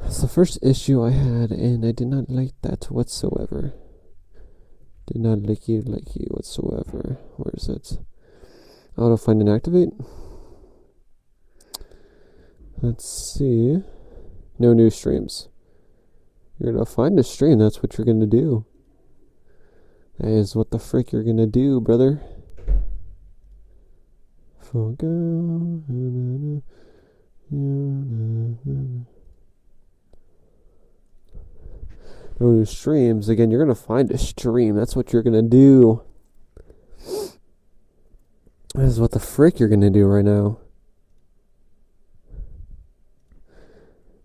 That's the first issue I had, and I did not like that whatsoever. Did not like you whatsoever. Where is it? Auto find and activate. Let's see. No new streams. You're gonna find a stream, that's what you're gonna do. That is what the frick you're gonna do, brother. No new streams. Again, you're gonna find a stream, that's what you're gonna do. This is what the frick you're gonna do right now.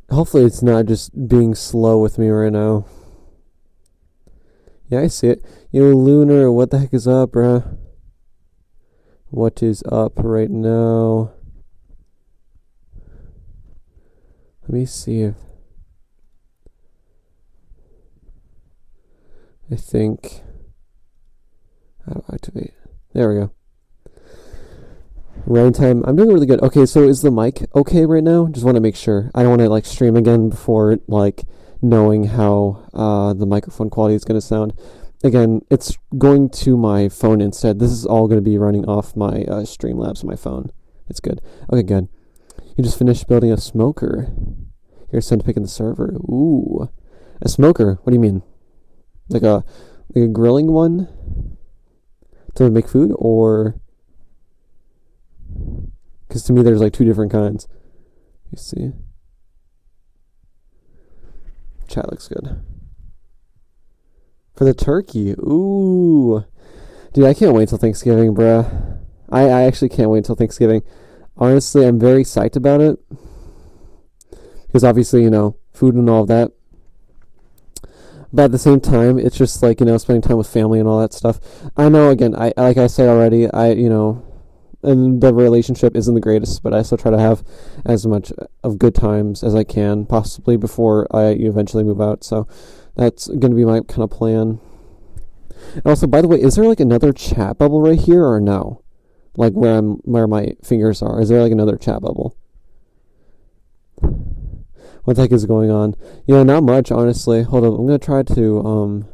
Hopefully it's not just being slow with me right now. Yeah, I see it. Yo, Lunar, what the heck is up, bruh? What is up right now? Let me see if... I think... How do I activate? There we go. Rain time. I'm doing really good. Okay, so is the mic okay right now? Just want to make sure. I don't want to like stream again before like knowing how the microphone quality is going to sound. Again, it's going to my phone instead. This is all going to be running off my Streamlabs on my phone. It's good. Okay, good. You just finished building a smoker. Here's time to pick in the server. Ooh, a smoker. What do you mean? Like a grilling one to make food, or? Because to me, there's like two different kinds. You see? Chat looks good. For the turkey. Ooh. Dude, I can't wait till Thanksgiving, bruh. I actually can't wait till Thanksgiving. Honestly, I'm very psyched about it. Because obviously, food and all of that. But at the same time, it's just like, spending time with family and all that stuff. I know, again, I like I said already, and the relationship isn't the greatest, but I still try to have as much of good times as I can, possibly before I eventually move out. So that's going to be my kind of plan. And also, by the way, is there like another chat bubble right here or no? Like where my fingers are. Is there like another chat bubble? What the heck is going on? Not much, honestly. Hold up. I'm going to try to,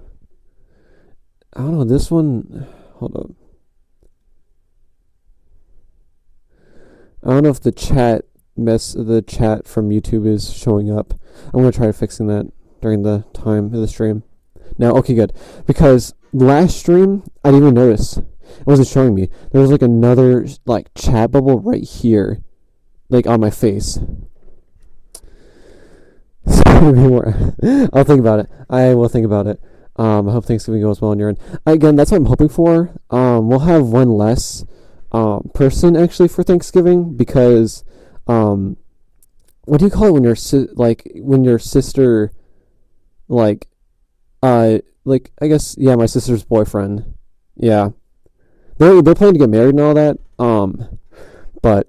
I don't know, this one, hold up. I don't know if the chat from YouTube is showing up. I'm going to try fixing that during the time of the stream. Now, okay, good. Because last stream, I didn't even notice. It wasn't showing me. There was like another like chat bubble right here. Like on my face. I'll think about it. I will think about it. I hope Thanksgiving goes well on your end. Again, that's what I'm hoping for. We'll have one less person actually for Thanksgiving because what do you call it when your sister I guess my sister's boyfriend, they're planning to get married and all that, but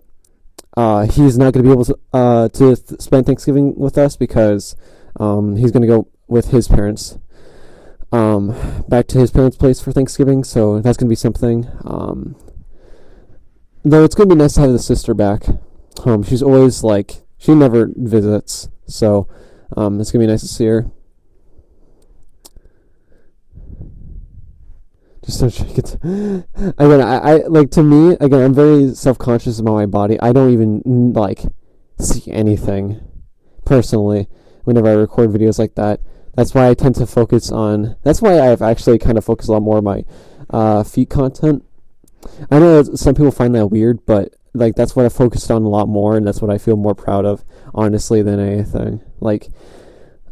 he's not going to be able to spend Thanksgiving with us because he's going to go with his parents back to his parents' place for Thanksgiving, so that's going to be something. Though it's going to be nice to have the sister back. She's always she never visits, so it's going to be nice to see her. Just so again, to me, again, I'm very self-conscious about my body. I don't even see anything personally whenever I record videos like that. That's why I tend to focus on. That's why I've actually kind of focused a lot more on my feet content. I know some people find that weird, but that's what I focused on a lot more, and that's what I feel more proud of, honestly, than anything.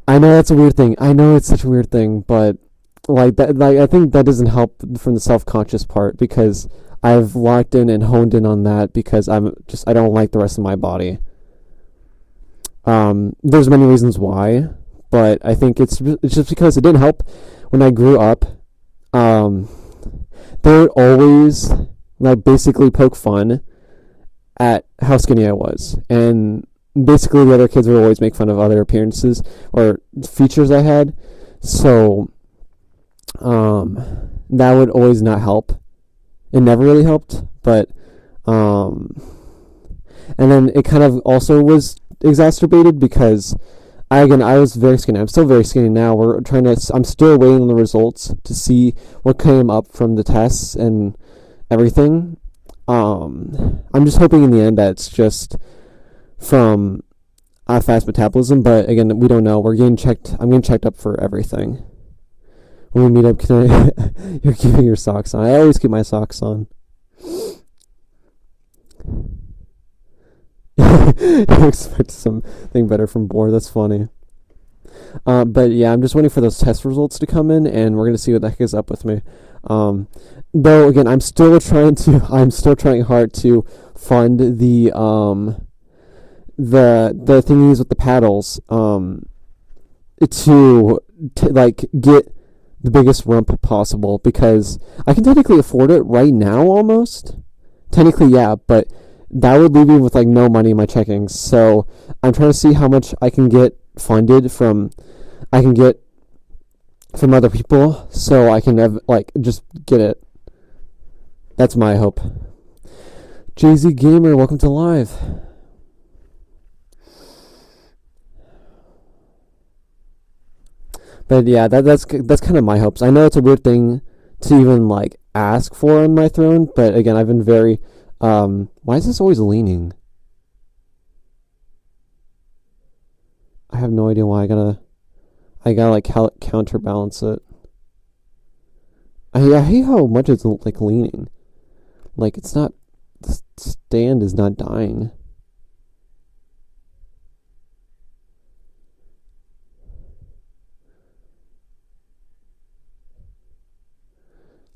I know that's a weird thing. I know it's such a weird thing, but that, I think that doesn't help from the self-conscious part because I've locked in and honed in on that because I don't like the rest of my body. There's many reasons why, but I think it's just because it didn't help when I grew up. They would always basically poke fun at how skinny I was, and basically the other kids would always make fun of other appearances or features I had. So that would always not help. It never really helped, but and then it kind of also was exacerbated because I was very skinny. I'm still very skinny now. I'm still waiting on the results to see what came up from the tests and everything. I'm just hoping in the end that it's just from fast metabolism, but again, we don't know. I'm getting checked up for everything. When we meet up, you're keeping your socks on. I always keep my socks on. You expect something better from Boar. That's funny. But yeah, I'm just waiting for those test results to come in, and we're gonna see what the heck is up with me. Though again, I'm still trying hard to fund the thingies with the paddles to like get the biggest rump possible, because I can technically afford it right now almost. Technically, yeah, but that would leave me with like no money in my checkings. So I'm trying to see how much I can get funded from other people, so I can have, like, just get it. That's my hope. Jay-Z Gamer, welcome to live. But yeah, that's kind of my hopes. I know it's a weird thing to even like ask for on my throne, but again, I've been very why is this always leaning? I have no idea why. I gotta like counterbalance it. I hate how much it's like leaning. Like, it's not, the stand is not dying.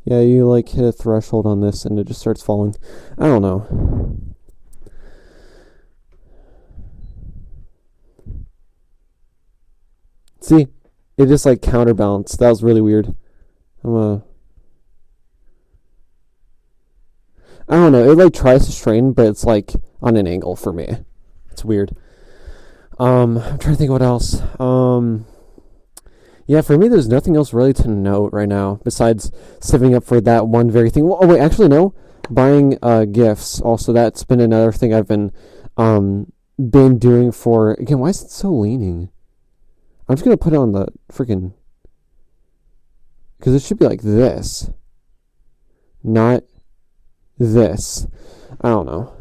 Yeah, you like hit a threshold on this and it just starts falling. I don't know. See, it just like counterbalanced. That was really weird. I don't know. It like tries to strain, but it's like on an angle for me. It's weird. I'm trying to think what else. Yeah, for me, there's nothing else really to note right now besides saving up for that one very thing. Oh wait, actually no, buying gifts. Also, that's been another thing I've been doing for. Again, why is it so leaning? I'm just gonna put it on the freaking, because it should be like this, not this. I don't know.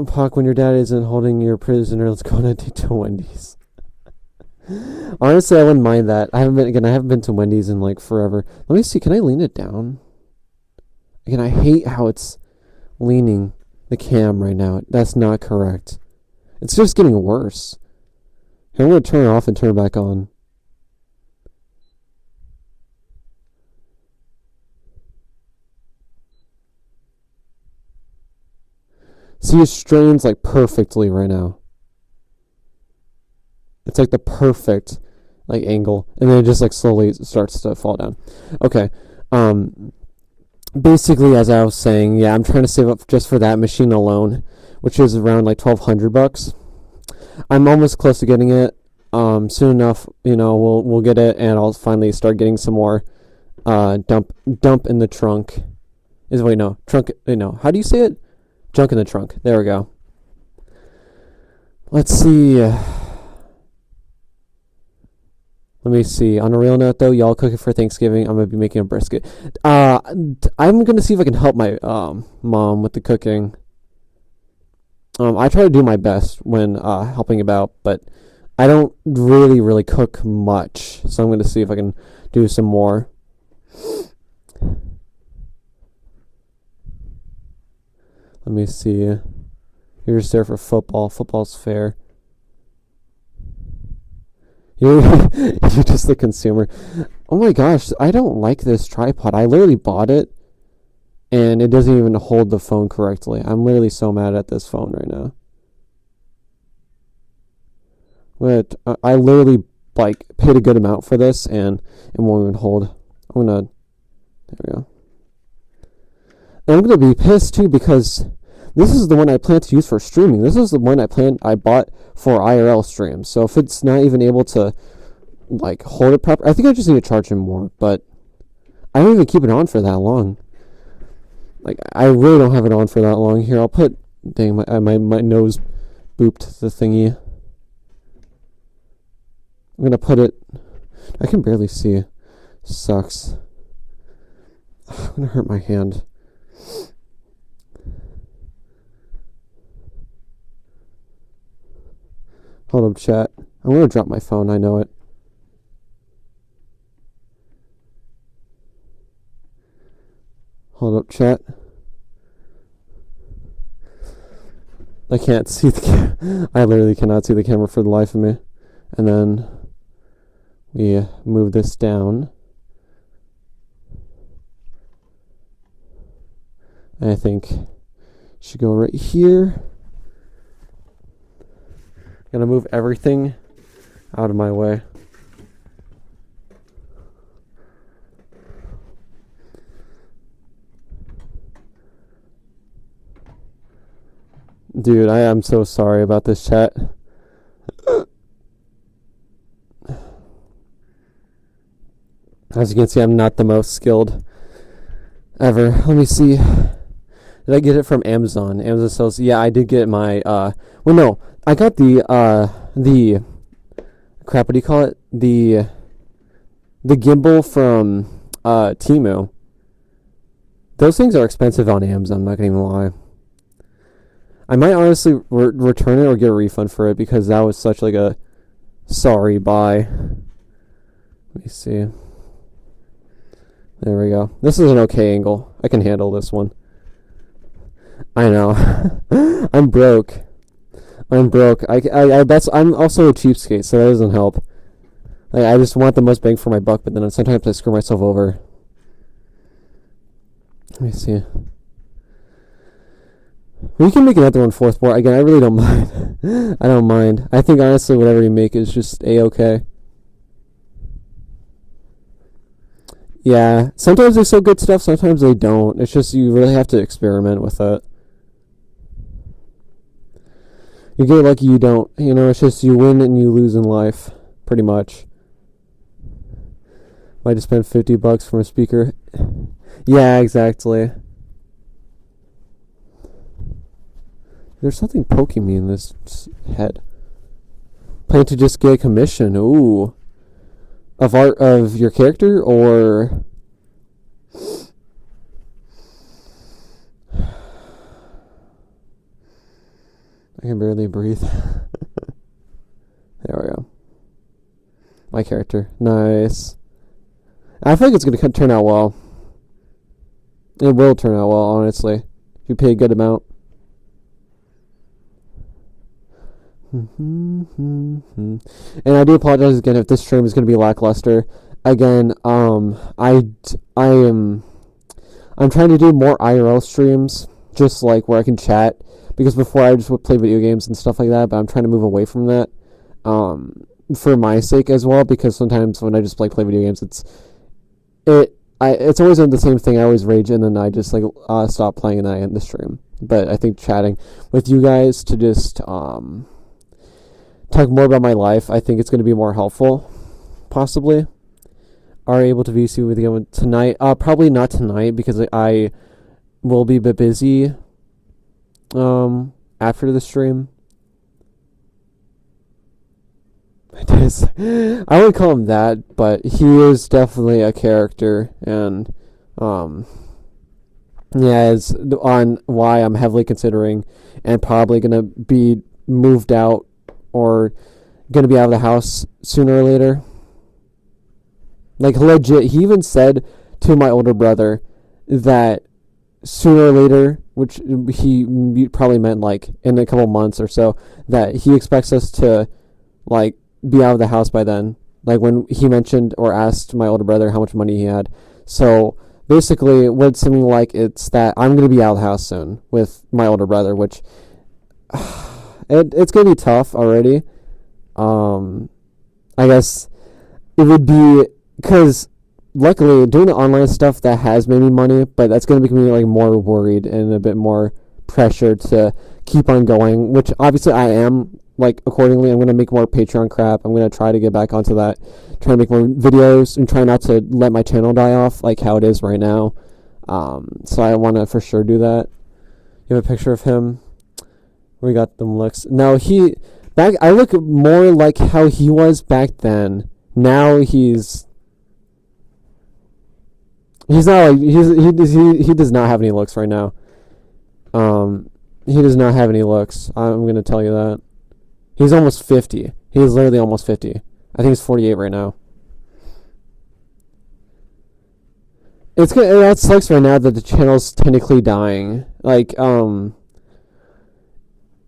Puck, when your dad isn't holding your prisoner, let's go on a date to Wendy's. Honestly, I wouldn't mind that. I haven't been to Wendy's in like forever. Let me see. Can I lean it down? Again, I hate how it's leaning the cam right now. That's not correct. It's just getting worse. Here, I'm going to turn it off and turn it back on. See, it strains like perfectly right now. It's like the perfect like angle, and then it just like slowly starts to fall down. Okay. Basically, as I was saying, yeah, I'm trying to save up just for that machine alone, which is around like $1,200. I'm almost close to getting it. Soon enough, we'll get it, and I'll finally start getting some more dump in the trunk. How do you say it? Junk in the trunk. There we go. Let's see. Let me see. On a real note, though, y'all cooking for Thanksgiving. I'm going to be making a brisket. I'm going to see if I can help my mom with the cooking. I try to do my best when helping about, but I don't really cook much. So I'm going to see if I can do some more. Let me see. You're just there for football. Football's fair. You're just the consumer. Oh my gosh, I don't like this tripod. I literally bought it, and it doesn't even hold the phone correctly. I'm literally so mad at this phone right now. But I literally like paid a good amount for this, and it won't even hold. There we go. And I'm gonna be pissed too, because this is the one I plan to use for streaming. This is the one I bought for IRL streams. So if it's not even able to like hold it proper, I think I just need to charge him more. But I don't even keep it on for that long. Like, I really don't have it on for that long. Here, I'll put. Dang, my nose booped the thingy. I'm gonna put it. I can barely see. Sucks. I'm gonna hurt my hand. Hold up, chat. I'm gonna drop my phone. I know it. Hold up, chat. I can't see the I literally cannot see the camera for the life of me. And then we move this down. I think should go right here. Gonna move everything out of my way. Dude, I am so sorry about this, chat. As you can see, I'm not the most skilled ever. Let me see. Did I get it from Amazon? Amazon sells. Yeah, I did get my. Well, no, I got the crap. What do you call it? The gimbal from Temu. Those things are expensive on Amazon. I'm not gonna even lie. I might honestly return it or get a refund for it because that was such like a sorry buy. Let me see. There we go. This is an okay angle. I can handle this one. I know. I'm broke. I'm also a cheapskate, so that doesn't help. Like, I just want the most bang for my buck, but then sometimes I screw myself over. Let me see. We can make another one fourth board. Again, I really don't mind. I don't mind. I think honestly whatever you make is just A-okay. Yeah. Sometimes they sell good stuff, sometimes they don't. It's just you really have to experiment with it. You get lucky, you don't. You know, it's just you win and you lose in life. Pretty much. Might just spend $50 from a speaker. Yeah, exactly. There's something poking me in this head. Plan to just get a commission. Ooh. Of art of your character or I can barely breathe. There we go. My character. Nice. I feel like it's going to turn out well. It will turn out well, honestly. If you pay a good amount. And I do apologize again if this stream is going to be lackluster. Again, I'm trying to do more IRL streams, just like where I can chat, because before I just would play video games and stuff like that, but I'm trying to move away from that, for my sake as well, because sometimes when I just play video games, it's always the same thing. I always rage and then I just stop playing and then I end the stream. But I think chatting with you guys to just talk more about my life, I think it's going to be more helpful, possibly. Are able to VC with you tonight? Probably not tonight because I will be a bit busy after the stream. It is. I would call him that, but he is definitely a character, and yeah, it's on why I'm heavily considering and probably going to be moved out or going to be out of the house sooner or later. Like, legit, he even said to my older brother that sooner or later, which he probably meant like in a couple months or so, that he expects us to like be out of the house by then. Like when he mentioned or asked my older brother how much money he had. So basically what's something like it's that I'm going to be out of the house soon with my older brother, which it's going to be tough already. I guess it would be because luckily doing the online stuff that has made me money, but that's going to make me like more worried and a bit more pressure to keep on going, which obviously I am. Like accordingly, I'm going to make more Patreon crap. I'm going to try to get back onto that, try to make more videos and try not to let my channel die off like how it is right now. So I want to for sure do that. You have a picture of him. We got them looks. No, I look more like how he was back then. Now he's not like he does not have any looks right now. He does not have any looks. I'm gonna tell you that. He's almost 50. He's literally almost 50. I think he's 48 right now. It's good. That sucks right now that the channel's technically dying. Like, and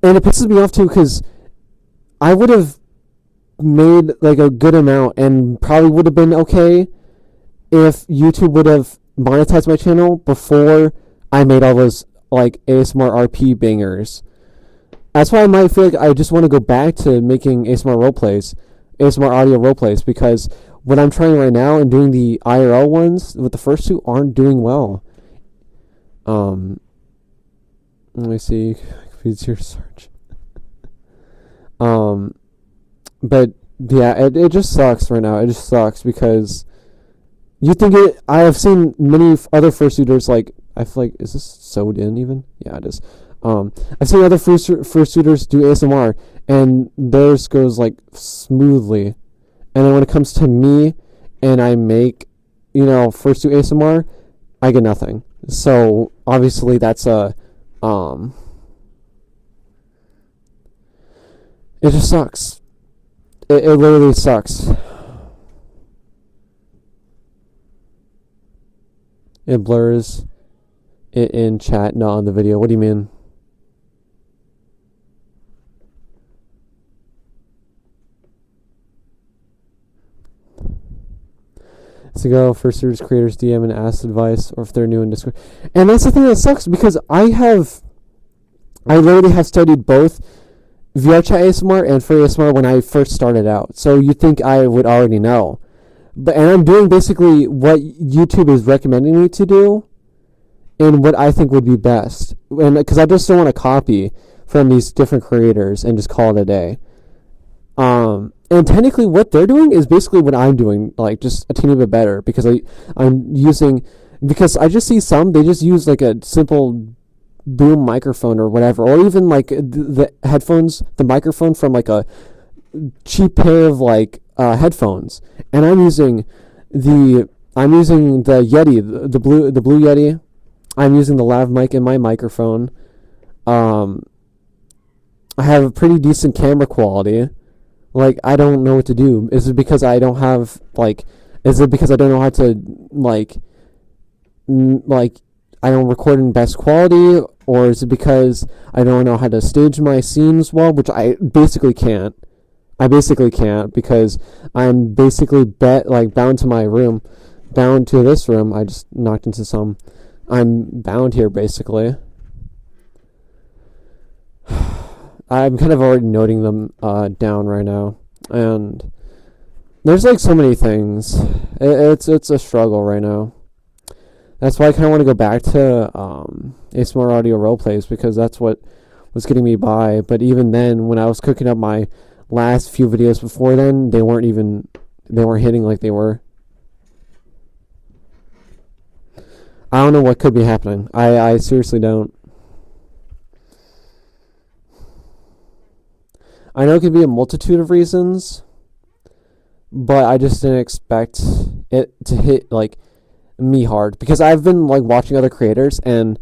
it pisses me off too because I would have made like a good amount and probably would have been okay if YouTube would have monetized my channel before I made all those like ASMR RP bangers. That's why I might feel like I just want to go back to making ASMR roleplays, ASMR audio roleplays, because what I'm trying right now and doing the IRL ones with the first two aren't doing well. Let me see. Confuse your search. But yeah, it just sucks right now. It just sucks because you think it. I have seen many other fursuiters like. I feel like, is this sewed in even? Yeah, it is. I've seen other fursuiters do ASMR, and theirs goes like smoothly. And then when it comes to me, and I make, fursuit ASMR, I get nothing. So obviously that's it just sucks. It literally sucks. It blurs it in chat, not on the video. What do you mean? To go for series creators DM and ask advice, or if they're new in Discord. And that's the thing that sucks because I literally have studied both VRChat ASMR and Furry ASMR when I first started out. So you think I would already know. And I'm doing basically what YouTube is recommending me to do and what I think would be best. And because I just don't want to copy from these different creators and just call it a day. And technically what they're doing is basically what I'm doing, like just a teeny bit better because because I just see some, they just use like a simple boom microphone or whatever, or even like the headphones, the microphone from like a cheap pair of like headphones, and I'm using the Yeti, the blue Yeti. I'm using the lav mic in my microphone. I have a pretty decent camera quality. Like, I don't know what to do. Is it because I don't have is it because I don't know how to I don't record in best quality, or is it because I don't know how to stage my scenes well, which I basically can't. Because I'm basically bound to my room, bound to this room. I just knocked into some. I'm bound here basically. I'm kind of already noting them down right now, and there's like so many things. It's a struggle right now. That's why I kind of want to go back to ASMR audio roleplays, because that's what was getting me by. But even then, when I was cooking up my last few videos before then, they weren't hitting like they were. I don't know what could be happening. I seriously don't. I know it could be a multitude of reasons, but I just didn't expect it to hit like me hard, because I've been like watching other creators, and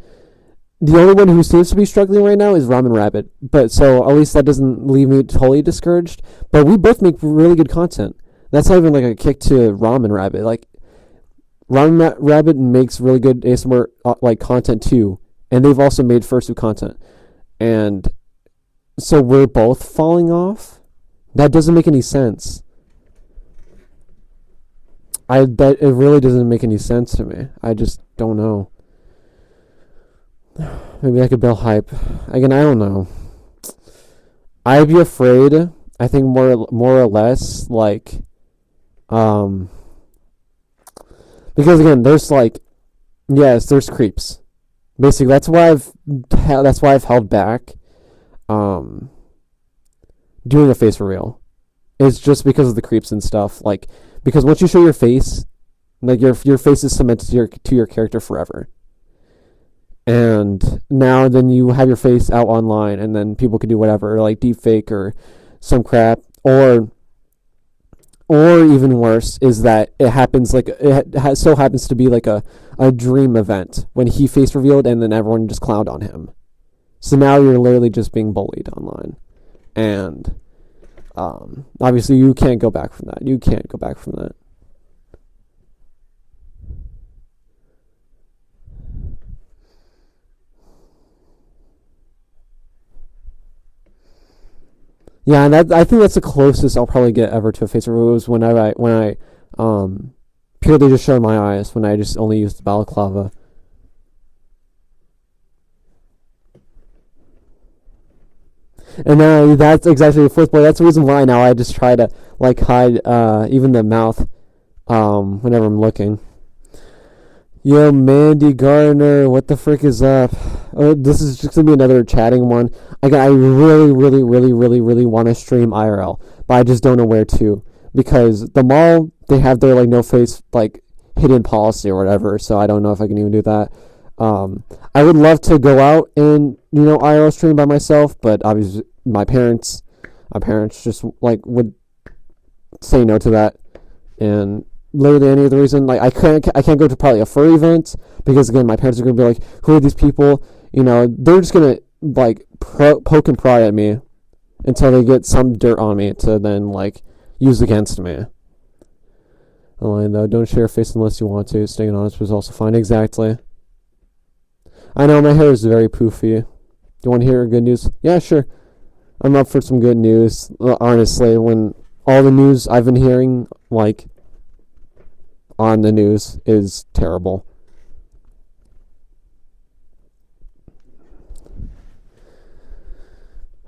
the only one who seems to be struggling right now is Ramen Rabbit. But so at least that doesn't leave me totally discouraged. But we both make really good content. That's not even like a kick to Ramen Rabbit. Like, Ramen Rabbit makes really good ASMR content too, and they've also made fursuit content. And so we're both falling off? That doesn't make any sense. It really doesn't make any sense to me. I just don't know. Maybe I could build hype. Again, I don't know. I'd be afraid, I think more or less, because again, there's there's creeps. Basically, that's why I've held back doing a face reveal. It's just because of the creeps and stuff. Because once you show your face, your face is cemented to your character forever. and now then you have your face out online, and then people can do whatever, like deep fake or some crap, or even worse is that it happens like so happens to be like a dream event when he face revealed and then everyone just clowned on him. So now you're literally just being bullied online, and obviously you can't go back from that. You can't go back from that. Yeah, and I think that's the closest I'll probably get ever to a face reveal was when I purely just showed my eyes when I just only used the balaclava. And now that's exactly the fourth boy. That's the reason why now I just try to like hide even the mouth whenever I'm looking. Yo, Mandy Gardner, what the frick is up? Oh, this is just gonna be another chatting one. I really, really, really, really, really want to stream IRL, but I just don't know where to because the mall they have their like no face like hidden policy or whatever. So I don't know if I can even do that. I would love to go out and IRL stream by myself, but obviously my parents just like would say no to that, and literally any other reason like I can't go to probably a furry event because again my parents are gonna be like, who are these people? They're just gonna like poke and pry at me until they get some dirt on me to then like use against me. Online though, don't share a face unless you want to. Staying honest was also fine. Exactly. I know my hair is very poofy. Do you want to hear good news? Yeah, sure. I'm up for some good news. Honestly, when all the news I've been hearing, like, on the news is terrible.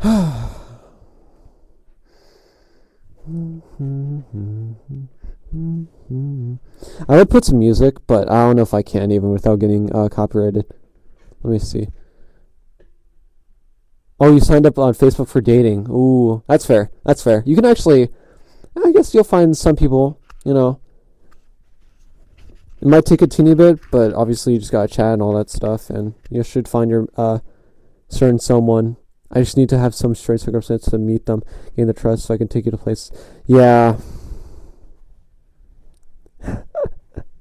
I would put some music, but I don't know if I can even without getting copyrighted. Let me see. Oh, you signed up on Facebook for dating. Ooh, that's fair. That's fair. You can actually, I guess you'll find some people, it might take a teeny bit, but obviously you just gotta chat and all that stuff, and you should find your certain someone. I just need to have some straight circumstance to meet them, gain the trust, so I can take you to place. Yeah.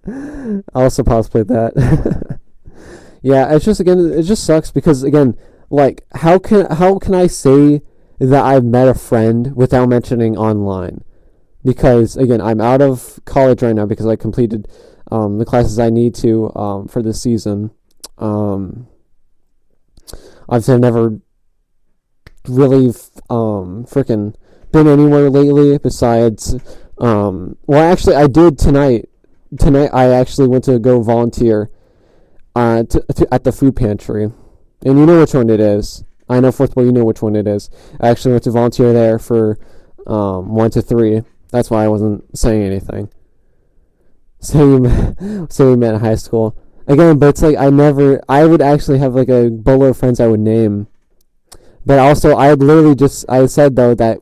I also cosplayed that. Yeah, it's just it just sucks because again, like how can I say that I've met a friend without mentioning online? Because again, I'm out of college right now because I completed the classes I need to for this season. Obviously, I've never really freaking been anywhere lately besides well, actually I did tonight. Tonight I actually went to go volunteer at the food pantry, and you know which one it is. I know fourth boy, you know which one it is. I actually went to volunteer there for 1 to 3. That's why I wasn't saying anything. So we met in high school again, but it's like I would actually have like a bolo of friends I would name, but also I said though that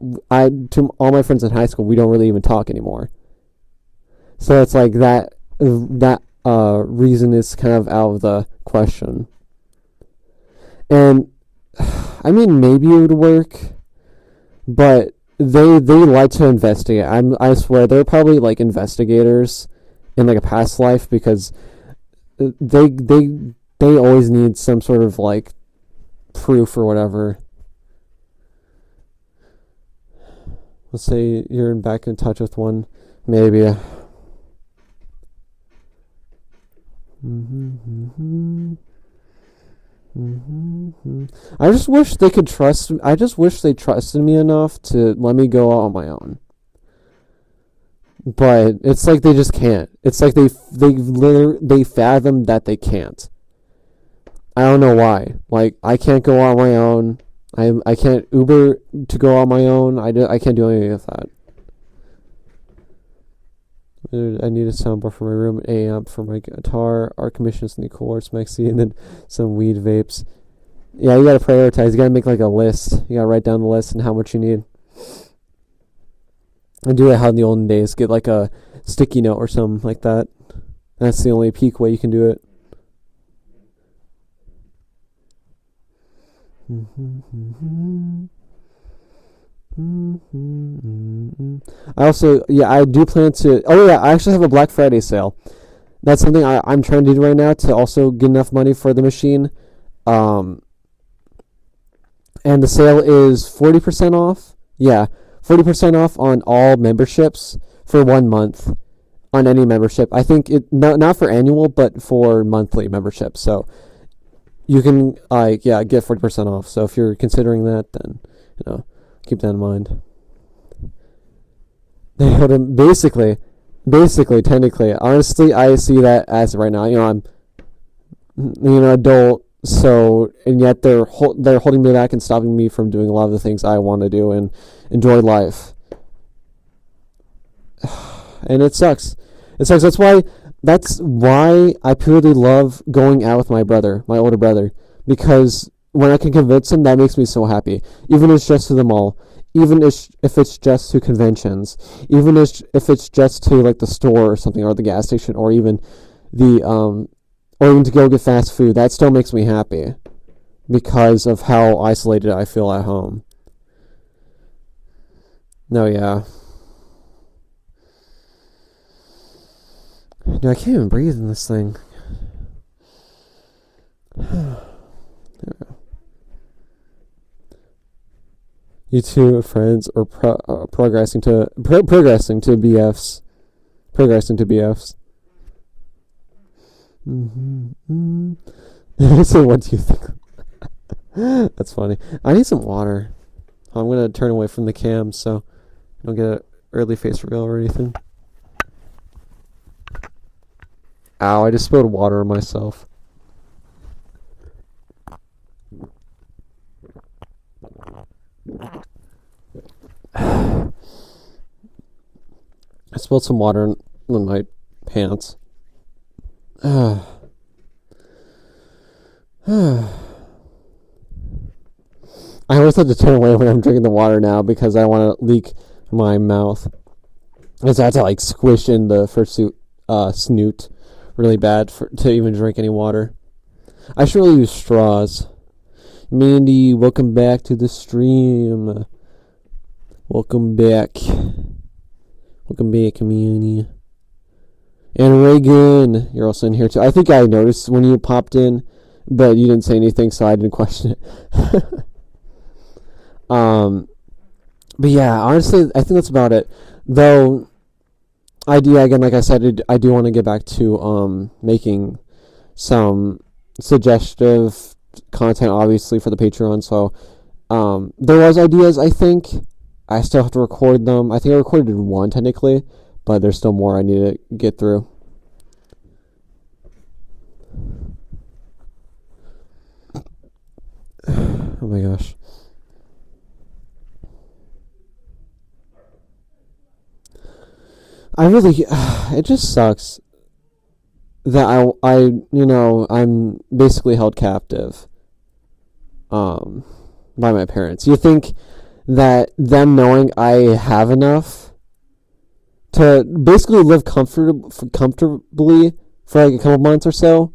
to all my friends in high school we don't really even talk anymore. So it's like that reason is kind of out of the question. And I mean maybe it would work, but they like to investigate. I swear they're probably like investigators in like a past life because they always need some sort of like proof or whatever. Let's say you're back in touch with one, maybe. I just wish they could trust. I just wish they trusted me enough to let me go out on my own. But it's like they just can't. It's like they fathom that they can't. I don't know why. Like I can't go out on my own. I can't Uber to go on my own. I can't do anything of that. I need a soundbar for my room, an amp for my guitar, art commissions in the course, Maxi, and then some weed vapes. Yeah, you gotta prioritize. You gotta make like a list. You gotta write down the list and how much you need. And do it how in the olden days. Get like a sticky note or something like that. That's the only peak way you can do it. I also, yeah, I do plan to. Oh yeah, I actually have a Black Friday sale. That's something I'm trying to do right now to also get enough money for the machine. Um, and the sale is 40% off. Yeah, 40% off on all memberships for 1 month on any membership. I think it not for annual, but for monthly membership. So you can get 40% off. So if you're considering that, then keep that in mind. They hold him basically, technically. Honestly, I see that as right now. I'm adult, so and yet they're holding me back and stopping me from doing a lot of the things I want to do and enjoy life. And it sucks. It sucks. That's why I purely love going out with my brother, my older brother, because when I can convince him, that makes me so happy. Even if it's just to the mall, even if it's just to conventions, even if it's just to like the store or something, or the gas station, or even or even to go get fast food, that still makes me happy because of how isolated I feel at home. No, yeah. Dude, I can't even breathe in this thing. You two friends are progressing to BFs. Progressing to BFs. So what do you think? That's funny. I need some water. I'm going to turn away from the cam so I don't get an early face reveal or anything. Ow, I just spilled water on myself. I spilled some water in my pants. I always have to turn away when I'm drinking the water now because I want to leak my mouth. Because I have to like squish in the fursuit snoot really bad to even drink any water. I should really use straws. Mandy, welcome back to the stream. Welcome back. Welcome back, community. And Reagan, you're also in here too. I think I noticed when you popped in, but you didn't say anything, so I didn't question it. But yeah, honestly, I think that's about it. Though, again, like I said, I do want to get back to making some suggestive content, obviously, for the Patreon. So there was ideas, I think. I still have to record them. I think I recorded one, technically, but there's still more I need to get through. Oh my gosh. It just sucks that I'm basically held captive by my parents. You think that them knowing I have enough to basically live comfortably for like a couple months or so,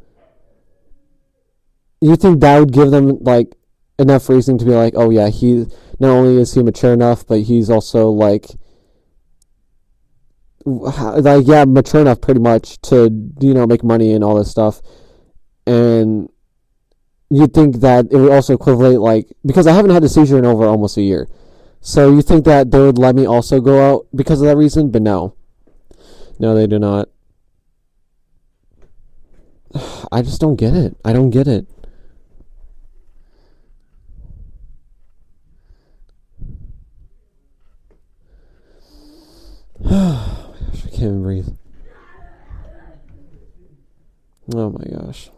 you think that would give them like enough reason to be like, oh yeah, he not only is he mature enough, but he's also mature enough pretty much to make money and all this stuff. And you'd think that it would also equivalent, because I haven't had a seizure in over almost a year, so you think that they would let me also go out because of that reason, but no, they do not. I just don't get it. I don't get it. Oh my gosh, I can't even breathe. Oh my gosh.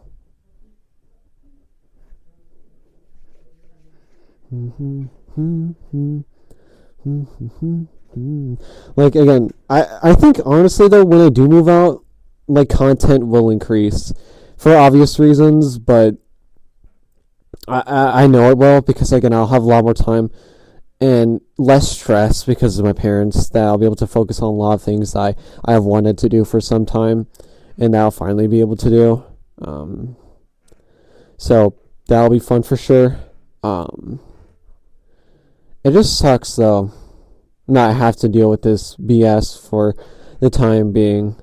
Again, I think honestly though, when I do move out, content will increase for obvious reasons, but I know it will, because again, I'll have a lot more time and less stress because of my parents, that I'll be able to focus on a lot of things that I have wanted to do for some time, and that I'll finally be able to do. So that'll be fun for sure. Um, it just sucks though, not have to deal with this BS for the time being.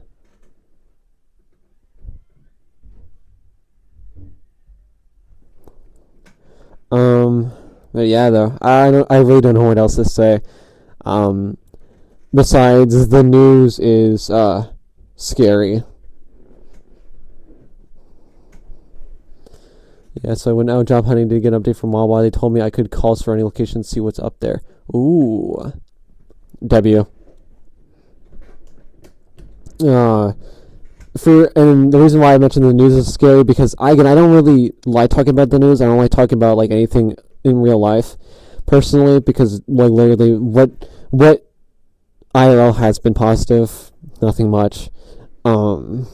But yeah, though, I really don't know what else to say. Besides, the news is scary. Yeah, so I went out job hunting to get an update from Wawa. They told me I could call for any location, see what's up there. Ooh, W. And the reason why I mentioned the news is scary because I don't really like talking about the news. I don't like talking about like anything in real life, personally, because like literally what IRL has been positive, nothing much. But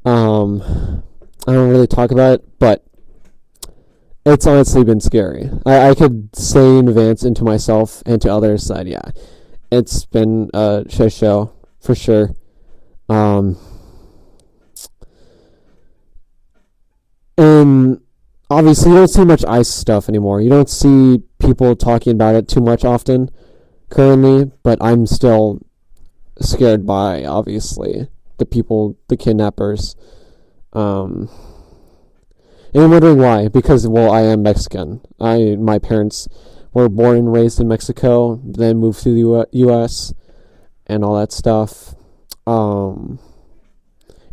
I don't really talk about it, but it's honestly been scary. I could say in advance into myself and to others that, yeah, it's been a shit show, for sure. And obviously you don't see much ICE stuff anymore. You don't see people talking about it too much often currently, but I'm still scared by, obviously, the kidnappers. And I'm wondering why. Because, well, I am Mexican. My parents were born and raised in Mexico, then moved to the U.S. and all that stuff. And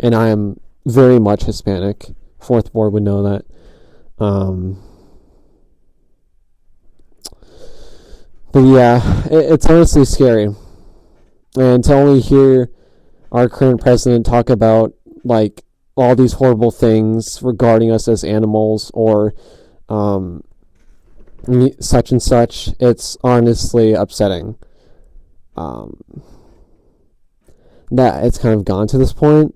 I am very much Hispanic. Fourth Ward would know that. But yeah, it's honestly scary. And to only hear our current president talk about, like, all these horrible things regarding us as animals or such and such, it's honestly upsetting. That it's kind of gone to this point.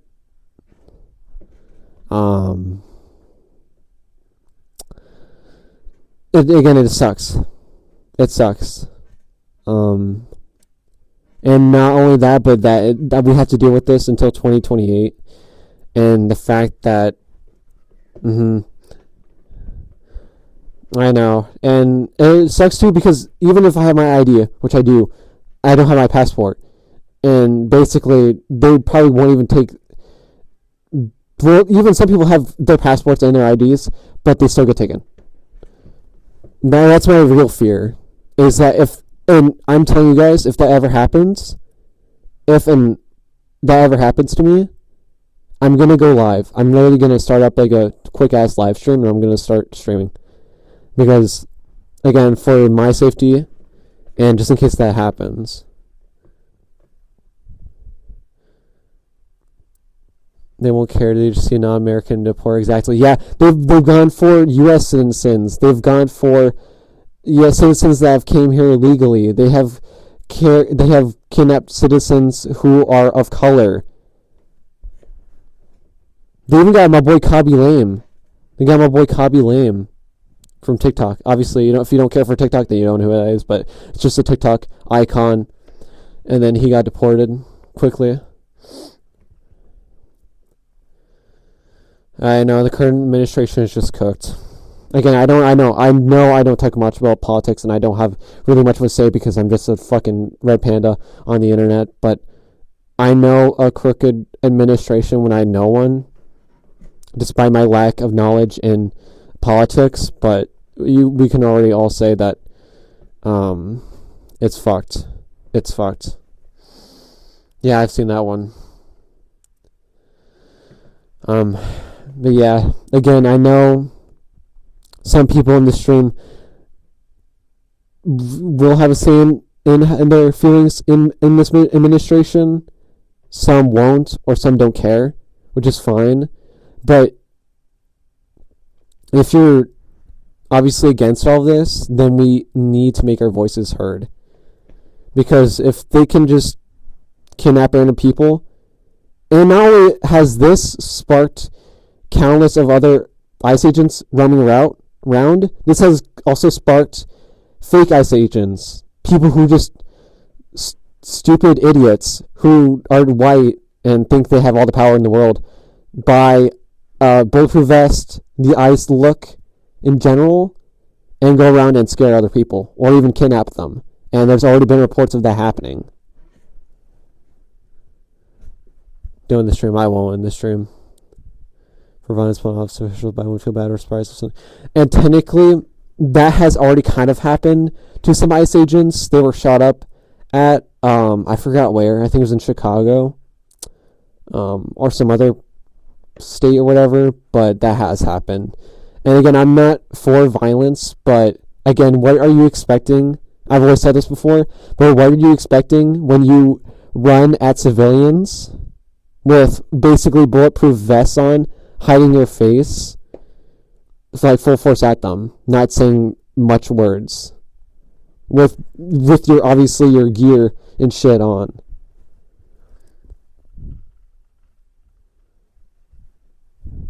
It sucks. It sucks. And not only that, but that we have to deal with this until 2028. And the fact that, I know, and it sucks too because even if I have my ID, which I do, I don't have my passport, and basically they probably won't even take. Well, even some people have their passports and their IDs, but they still get taken. Now that's my real fear, is that and I'm telling you guys, if that ever happens, that ever happens to me, I'm going to go live. I'm literally going to start up like a quick-ass live stream, and I'm going to start streaming. Because, again, for my safety, and just in case that happens. They won't care. They just see a non-American deport. Exactly. Yeah, they've gone for U.S. citizens. They've gone for U.S. citizens that have came here illegally. They have kidnapped citizens who are of color. They even got my boy Kabi Lame. They got my boy Kabi Lame from TikTok. Obviously, if you don't care for TikTok, then you don't know who that is. But it's just a TikTok icon. And then he got deported quickly. I know the current administration is just cooked. Again, I know I don't talk much about politics, and I don't have really much of a say because I'm just a fucking red panda on the internet. But I know a crooked administration when I know one, despite my lack of knowledge in politics. But we can already all say that it's fucked. It's fucked. Yeah, I've seen that one. But yeah, again, I know some people in the stream will have a say in their feelings in this administration. Some won't, or some don't care, which is fine. But if you're obviously against all this, then we need to make our voices heard. Because if they can just kidnap random people, and not only has this sparked countless of other ICE agents roaming around, this has also sparked fake ICE agents, people who just stupid idiots who are white and think they have all the power in the world by bulletproof vest, the ice look in general, and go around and scare other people or even kidnap them. And there's already been reports of that happening. Doing the stream, I won't in the stream. For violence, officials, but I won't feel bad or surprised or something. And technically, that has already kind of happened to some ICE agents. They were shot up at, I forgot where. I think it was in Chicago, or some other state or whatever. But that has happened. And again, I'm not for violence, but again, what are you expecting? I've always said this before, but what are you expecting when you run at civilians with basically bulletproof vests on, hiding your face? It's like full force at them, not saying much words, with your obviously your gear and shit on.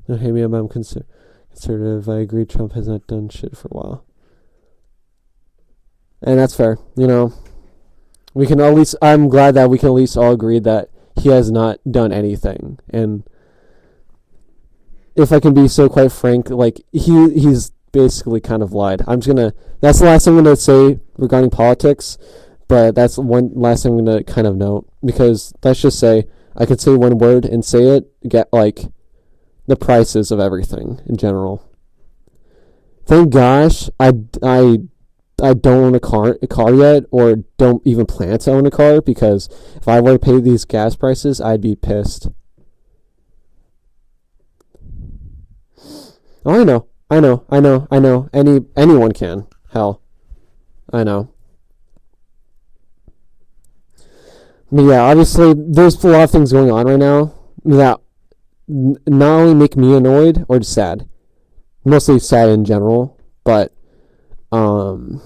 Don't hate me, I'm conservative. I agree Trump has not done shit for a while. And that's fair, you know. We can at least, I'm glad that we can at least all agree that he has not done anything. And if I can be so quite frank, like, he's basically kind of lied. That's the last thing I'm going to say regarding politics, but that's one last thing I'm going to kind of note, because let's just say I could say one word and say it, get, like, the prices of everything in general. Thank gosh, I don't own a car yet, or don't even plan to own a car, because if I were to pay these gas prices, I'd be pissed. Oh, I know. Anyone can. Hell, I know. But yeah, obviously, there's a lot of things going on right now that not only make me annoyed or just sad. Mostly sad in general, but yeah,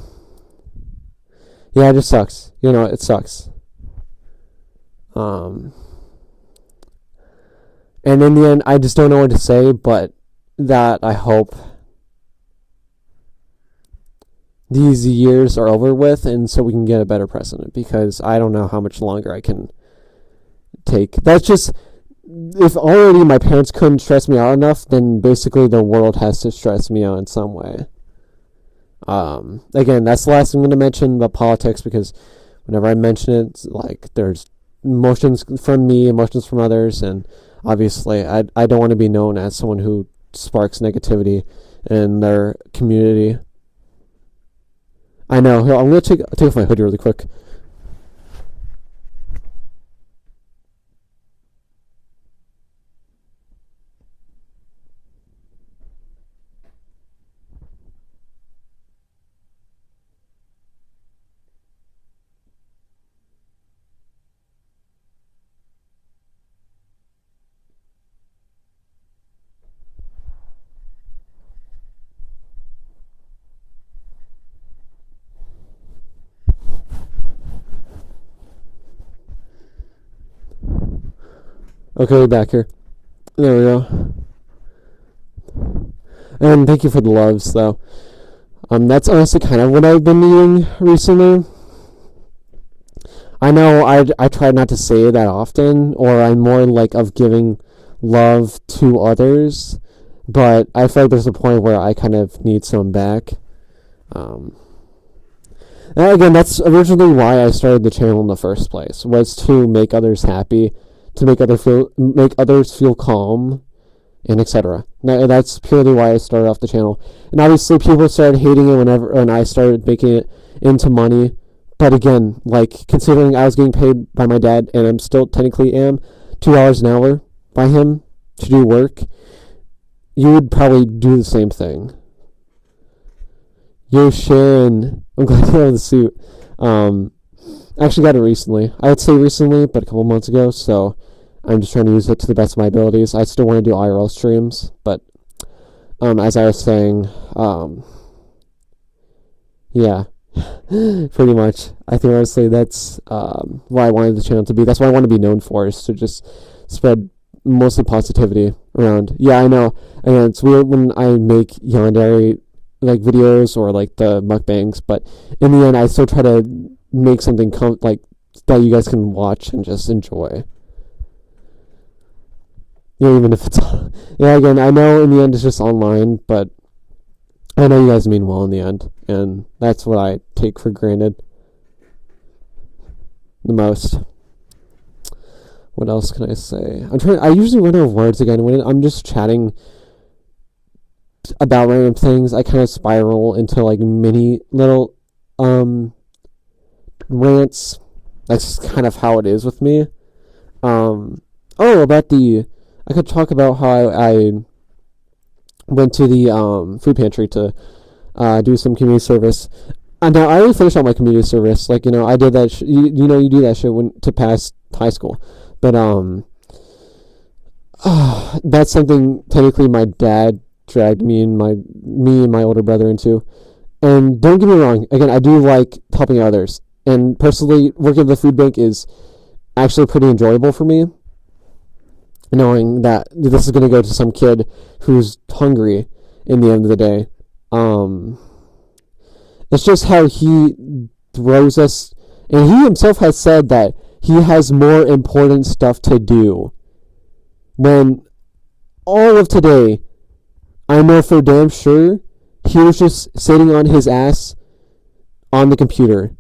it just sucks. You know, it sucks. And in the end, I just don't know what to say, but that I hope these years are over with, and so we can get a better president, because I don't know how much longer I can take. That's just, if already my parents couldn't stress me out enough, then basically the world has to stress me out in some way. Again, that's the last thing I'm going to mention about politics, because whenever I mention it, it's like, there's emotions from me, emotions from others, and obviously I don't want to be known as someone who sparks negativity in their community. I know. Here, I'm going to take off my hoodie really quick. Okay, back here. There we go. And thank you for the loves, though. That's honestly kind of what I've been needing recently. I know I try not to say it that often, or I'm more like of giving love to others, but I feel like there's a point where I kind of need some back. And again, that's originally why I started the channel in the first place, was to make others happy, to make others feel calm, and etc. That's purely why I started off the channel. And obviously, people started hating it when I started making it into money. But again, like, considering I was getting paid by my dad, and I'm still technically am $2 an hour by him to do work, you would probably do the same thing. Yo, Sharon, I'm glad you have the suit. I actually got it recently. I would say recently, but a couple months ago, so I'm just trying to use it to the best of my abilities. I still want to do IRL streams, but as I was saying, yeah, pretty much. I think honestly that's what I wanted the channel to be. That's what I want to be known for, is to just spread mostly positivity around. Yeah, I know. And it's weird when I make yandere like videos or like the mukbangs, but in the end, I still try to make something like that you guys can watch and just enjoy. Yeah, even if it's yeah. Again, I know in the end it's just online, but I know you guys mean well in the end, and that's what I take for granted the most. What else can I say? I usually run out of words again when I'm just chatting about random things. I kind of spiral into like mini little rants. That's just kind of how it is with me. About I could talk about how I went to the food pantry to do some community service. Now I already finished all my community service. Like, I did that. You do that shit to pass high school. But that's something technically my dad dragged me and my older brother into. And don't get me wrong. Again, I do like helping others. And personally, working at the food bank is actually pretty enjoyable for me, knowing that this is going to go to some kid who's hungry in the end of the day. It's just how he throws us, and he himself has said that he has more important stuff to do. When all of today, I know for damn sure, he was just sitting on his ass on the computer,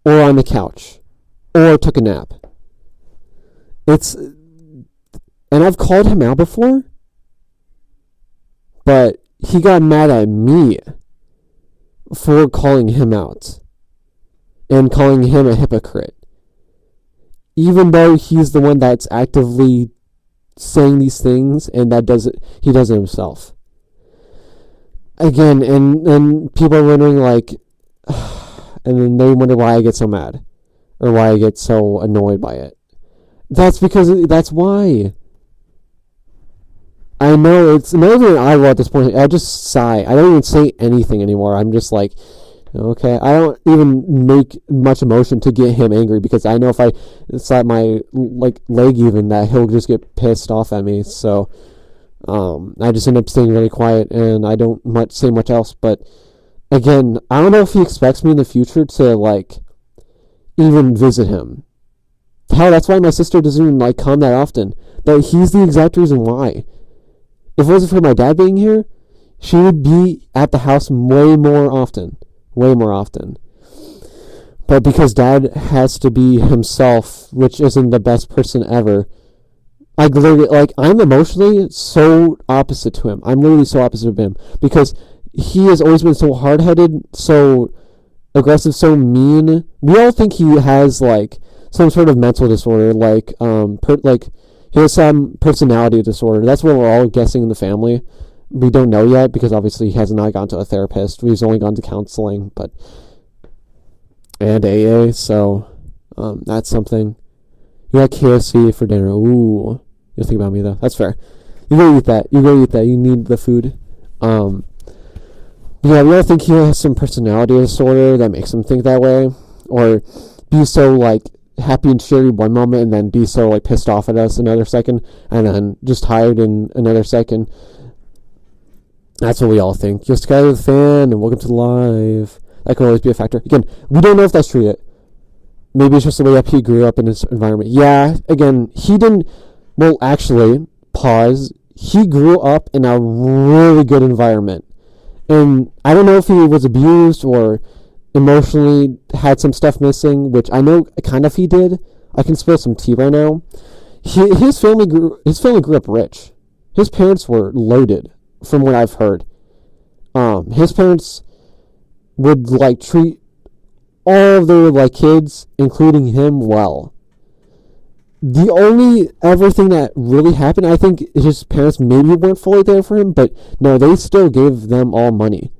or on the couch, or took a nap. And I've called him out before, but he got mad at me for calling him out and calling him a hypocrite, even though he's the one that's actively saying these things, and he does it himself. Again, and people are wondering, like, and then they wonder why I get so mad, or why I get so annoyed by it. That's why. I know it's not even I will at this point. I just sigh. I don't even say anything anymore. I'm just like, okay. I don't even make much emotion to get him angry, because I know if I slap my leg even, that he'll just get pissed off at me. So I just end up staying really quiet, and I don't say much else. But again, I don't know if he expects me in the future to even visit him. Hell, that's why my sister doesn't even come that often. But he's the exact reason why. If it wasn't for my dad being here, she would be at the house way more often. But because dad has to be himself, which isn't the best person ever, I'm emotionally so opposite to him. I'm literally so opposite of him, because he has always been so hard-headed, so aggressive, so mean. We all think he has some sort of mental disorder, he has some personality disorder. That's what we're all guessing in the family. We don't know yet, because obviously he has not gone to a therapist. He's only gone to counseling, and AA. So that's something. You got KFC for dinner. Ooh, you think about me though. That's fair. You gotta eat that. You need the food. Yeah, we all think he has some personality disorder that makes him think that way, or be so happy and cheery one moment, and then be so pissed off at us another second, and then just tired in another second. That's what we all think. Just guy with a fan and welcome to live. That can always be a factor. Again, we don't know if that's true yet. Maybe it's just the way that he grew up in his environment. Yeah, again, he didn't. Well, actually, pause. He grew up in a really good environment, and I don't know if he was abused or emotionally had some stuff missing, which I know kind of he did. I can spill some tea right now. His family grew up rich. His parents were loaded, from what I've heard. His parents would treat all of their kids, including him, well. The only ever thing that really happened, I think his parents maybe weren't fully there for him, but no, they still gave them all money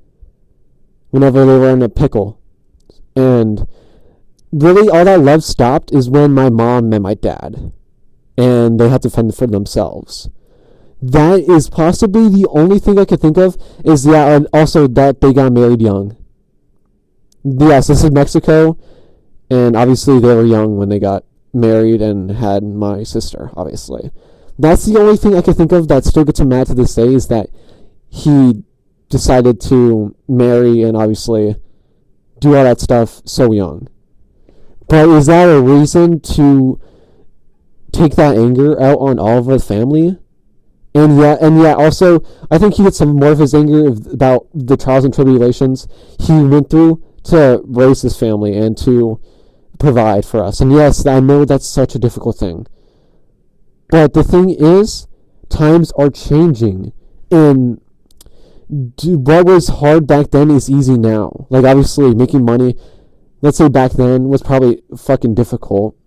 whenever they were in a pickle. And really all that love stopped is when my mom met my dad, and they had to fend for themselves. That is possibly the only thing I could think of, is that also that they got married young. Yes, this is Mexico, and obviously they were young when they got married and had my sister, obviously. That's the only thing I can think of that still gets him mad to this day, is that he decided to marry and obviously do all that stuff so young. But is that a reason to take that anger out on all of the family. And also, I think he gets some more of his anger about the trials and tribulations he went through to raise his family and to provide for us. And yes, I know that's such a difficult thing. But the thing is, times are changing. And what was hard back then is easy now. Like, obviously, making money, let's say back then, was probably fucking difficult.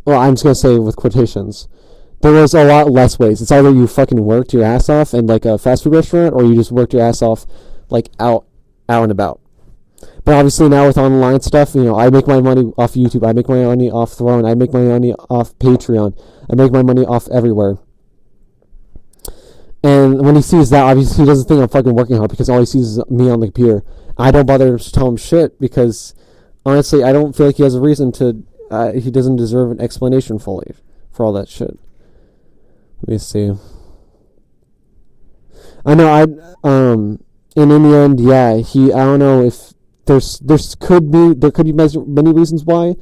Well, I'm just going to say with quotations. There was a lot less ways. It's either you fucking worked your ass off in like a fast food restaurant, or you just worked your ass off like out and about. But obviously now with online stuff, I make my money off YouTube. I make my money off Throne. I make my money off Patreon. I make my money off everywhere. And when he sees that, obviously he doesn't think I'm fucking working hard because all he sees is me on the computer. I don't bother to tell him shit because honestly, I don't feel like he has a reason to. He doesn't deserve an explanation fully for all that shit. Let me see. I know and in the end, yeah, I don't know if there could be many reasons why,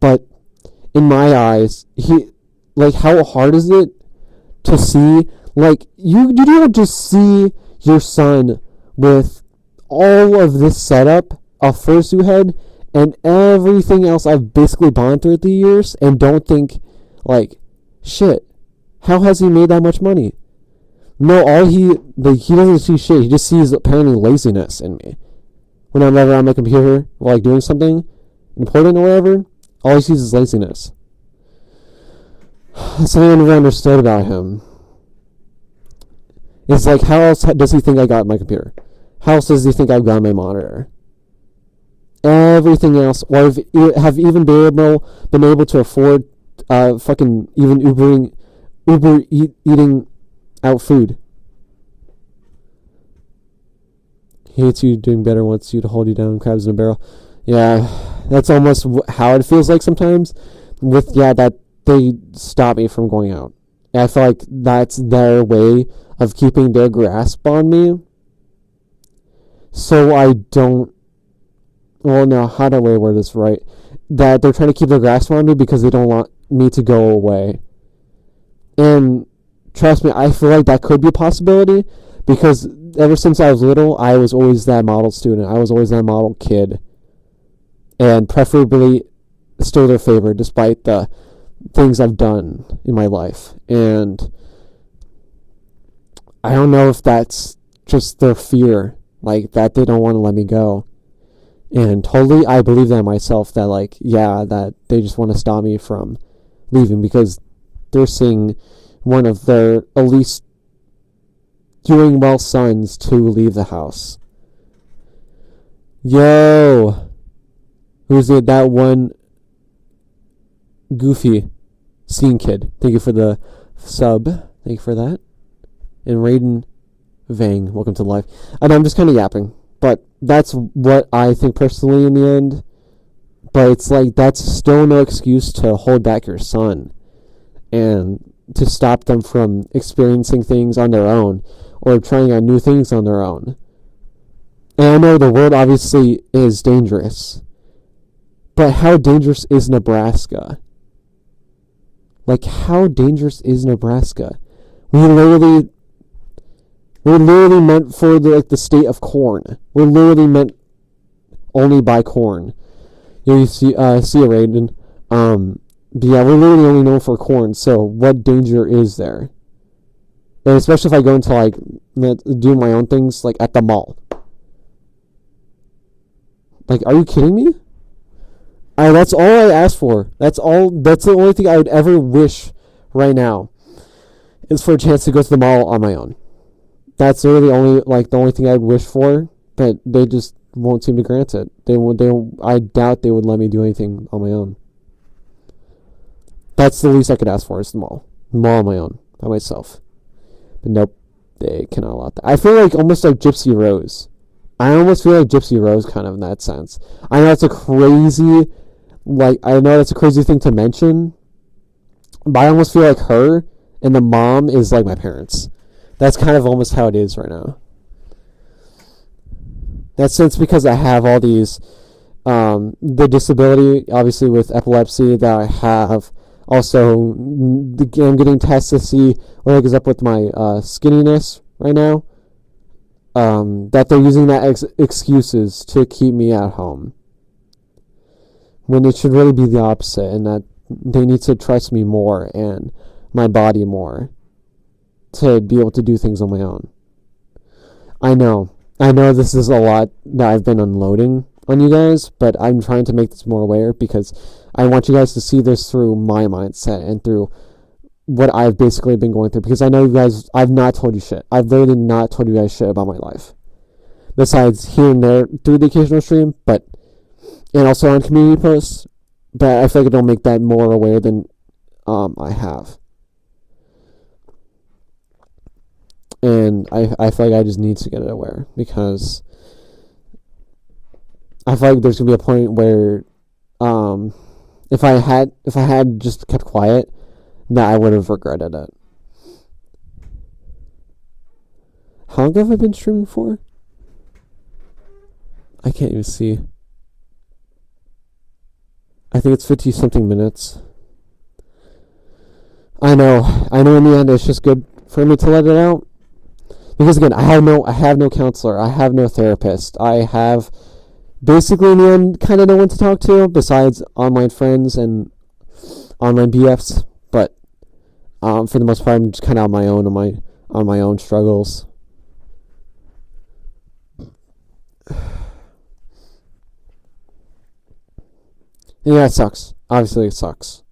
but in my eyes, how hard is it to see, like, you don't just see your son with all of this setup, a fursuit head, and everything else I've basically gone through the years, and don't think, like, shit, how has he made that much money? No, he doesn't see shit. He just sees apparently laziness in me. When I'm ever on my computer, like doing something important or whatever, all he sees is laziness. That's something I never understood about him. It's like, how else does he think I got my computer? How else does he think I've got my monitor? Everything else, or have even been able to afford fucking even eating out food. He hates you doing better, wants you to hold you down, crabs in a barrel. Yeah, that's almost how it feels like sometimes. That they stop me from going out. And I feel like that's their way of keeping their grasp on me. So I don't. Well, no, how do I word this right? That they're trying to keep their grasp on me because they don't want me to go away. And trust me, I feel like that could be a possibility because ever since I was little, I was always that model student. I was always that model kid. And preferably still their favorite despite the things I've done in my life. And I don't know if that's just their fear, like that they don't want to let me go. And totally, I believe that myself, that that they just want to stop me from leaving because they're seeing one of their at least doing well sons to leave the house. Yo! Who's it? That one goofy scene kid. Thank you for the sub. Thank you for that. And Raiden Vang, welcome to life. And I'm just kind of yapping. But that's what I think personally in the end. But it's like, that's still no excuse to hold back your son. And to stop them from experiencing things on their own. Or trying out new things on their own. And I know the world obviously is dangerous. But how dangerous is Nebraska? Like, how dangerous is Nebraska? We're literally meant for the state of corn. We're literally meant only by corn. You see a Raiden. But yeah, we're literally only known for corn. So what danger is there? And especially if I go into do my own things at the mall. Are you kidding me? That's all I ask for. That's the only thing I would ever wish right now is for a chance to go to the mall on my own. That's really the only thing I'd wish for, but they just won't seem to grant it. I doubt they would let me do anything on my own. That's the least I could ask for is the mall. The mall on my own, by myself. But nope, they cannot allow that. I feel almost like Gypsy Rose. I almost feel like Gypsy Rose kind of in that sense. I know it's a crazy thing to mention, but I almost feel like her and the mom is like my parents. That's kind of almost how it is right now. That's since because I have all these, the disability, obviously with epilepsy, that I have Also, I'm getting tests to see what is up with my skinniness right now. That they're using that excuses to keep me at home, when it should really be the opposite, and that they need to trust me more and my body more to be able to do things on my own. I know this is a lot that I've been unloading on you guys, but I'm trying to make this more aware because I want you guys to see this through my mindset and through what I've basically been going through, because I know you guys, I've not told you shit. I've literally not told you guys shit about my life. Besides here and there through the occasional stream, and also on community posts, but I feel like I don't make that more aware than I have. And I feel like I just need to get it aware, because I feel like there's gonna be a point where if I had just kept quiet, that I would have regretted it. How long have I been streaming for? I can't even see. I think it's 50 something minutes. I know in the end it's just good for me to let it out. Because again, I have no counselor, I have no therapist, I have basically in the end kind of no one to talk to besides online friends and online BFs. But for the most part, I'm just kind of on my own struggles. Yeah, it sucks. Obviously, it sucks.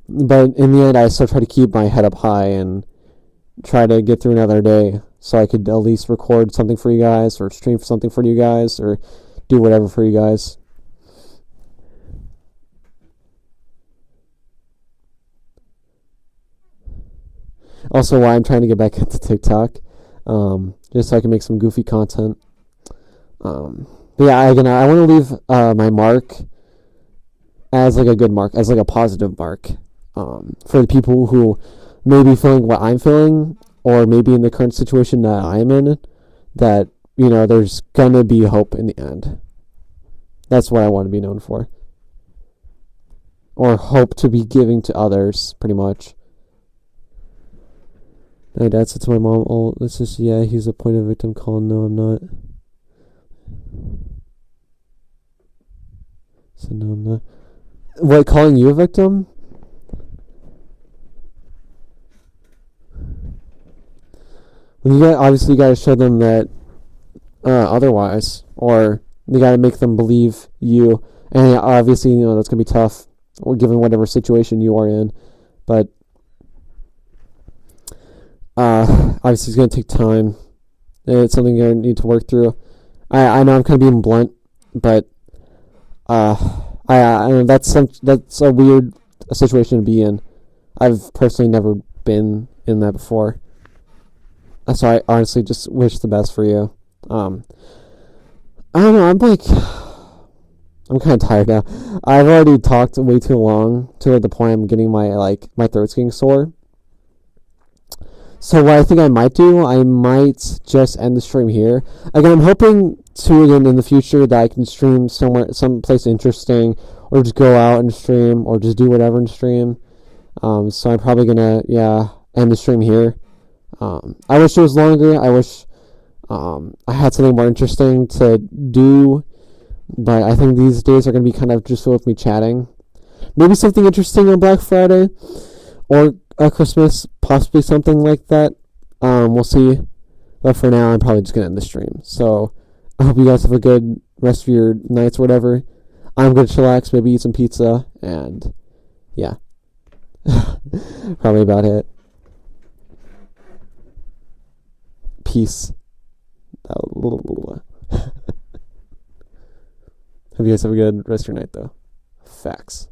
But in the end, I still try to keep my head up high and try to get through another day so I could at least record something for you guys, or stream something for you guys, or do whatever for you guys. Also, why I'm trying to get back into TikTok, just so I can make some goofy content. But yeah, I want to leave my mark as like a good mark, as like a positive mark, for the people who may be feeling what I'm feeling, or maybe in the current situation that I'm in, that, you know, there's gonna be hope in the end. That's what I want to be known for, or hope to be giving to others, pretty much. My dad said to my mom, "Oh, this is, yeah, he's a point of victim call." No, I'm not. So no, I'm not. What, calling you a victim? Well, obviously you gotta show them that otherwise, or you gotta make them believe you. And obviously, you know, that's gonna be tough, given whatever situation you are in. But obviously it's gonna take time. It's something you're gonna need to work through. I know I'm kind of being blunt, but that's a weird situation to be in. I've personally never been in that before, so I honestly just wish the best for you. I don't know. I'm kind of tired now. I've already talked way too long to the point I'm getting my throat's getting sore. So what I think I might do, I might just end the stream here. Again, I'm hoping to, again, in the future, that I can stream somewhere, someplace interesting, or just go out and stream, or just do whatever and stream. So I'm probably gonna, end the stream here. I wish it was longer. I wish I had something more interesting to do, but I think these days are gonna be kind of just filled with me chatting. Maybe something interesting on Black Friday, or Christmas, possibly something like that. We'll see. But for now, I'm probably just gonna end the stream. So I hope you guys have a good rest of your nights or whatever. I'm gonna chillax, maybe eat some pizza, and yeah. Probably about it. Peace. Hope you guys have a good rest of your night, though. Facts.